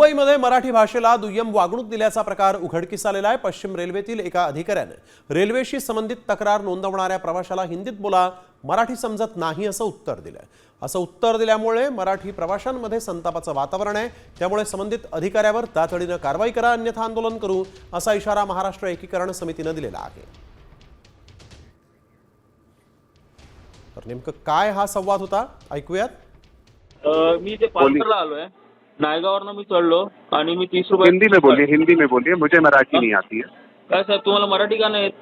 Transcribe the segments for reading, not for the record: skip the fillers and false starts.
मुंबईमध्ये मराठी भाषेला दुय्यम वागणूक दिल्याचा प्रकार उघडकीस आलेला आहे। पश्चिम रेल्वेतील एका अधिकाऱ्याने रेल्वेशी संबंधित तक्रार नोंदवणाऱ्या प्रवाशाला हिंदीत बोला, मराठी समजत नाही असं उत्तर दिलं। असं उत्तर दिल्यामुळे मराठी प्रवाशांमध्ये संतापाचं वातावरण आहे। त्यामुळे संबंधित अधिकाऱ्यावर तातडीने कारवाई करा, अन्यथा आंदोलन करू असा इशारा महाराष्ट्र एकीकरण समितीने दिलेला आहे। तर नेमकं काय हा संवाद होता ऐकूयात। मी ते पालघरला आलोय, नायगाववरनं मी चढलो आणि मी 30 रुपये हिंदी में बोलिए, मुझे मराठी नहीं आती है। काय साहेब, तुम्हाला मराठी का नाही येत?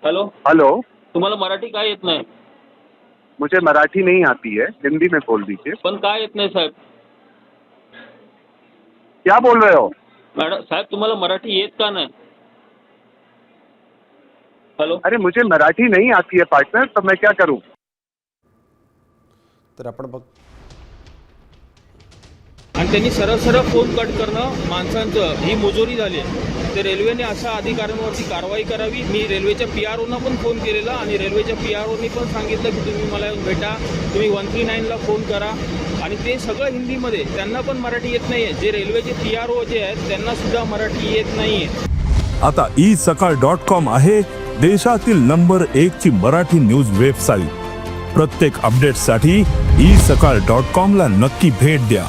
हॅलो हेलो, तुम्हाला मराठी काय येत नाही? मुझे मराठी नहीं आती है, हिंदी में बोल दीजिए। पण काय येत नाही साहेब? क्या बोल रहे हो? मॅडम साहेब, तुम्हाला मराठी येत का नाही? हॅलो, अरे मुझे मराठी नहीं आती है पार्टनर, तो मैं क्या करूं? तर आपण बघ आणि त्यांनी सरळ सरळ फोन कट करणं माणसांचं ही मुजोरी झाली आहे। तर रेल्वेने अशा अधिकाऱ्यांवरती कारवाई करावी। मी रेल्वेच्या PROना पण फोन केलेला आणि रेल्वेच्या PROनी पण सांगितलं की तुम्ही मला येऊन भेटा, तुम्ही 139ला फोन करा। आणि ते सगळं हिंदीमध्ये, त्यांना पण मराठी येत नाही आहे। जे रेल्वेचे PRO जे आहेत त्यांना सुद्धा मराठी येत नाही आहे। आता isakal.com आहे देशातील नंबर 1 ची मराठी न्यूज वेबसाईट। प्रत्येक अपडेटसाठी isakal.com ला नक्की भेट द्या।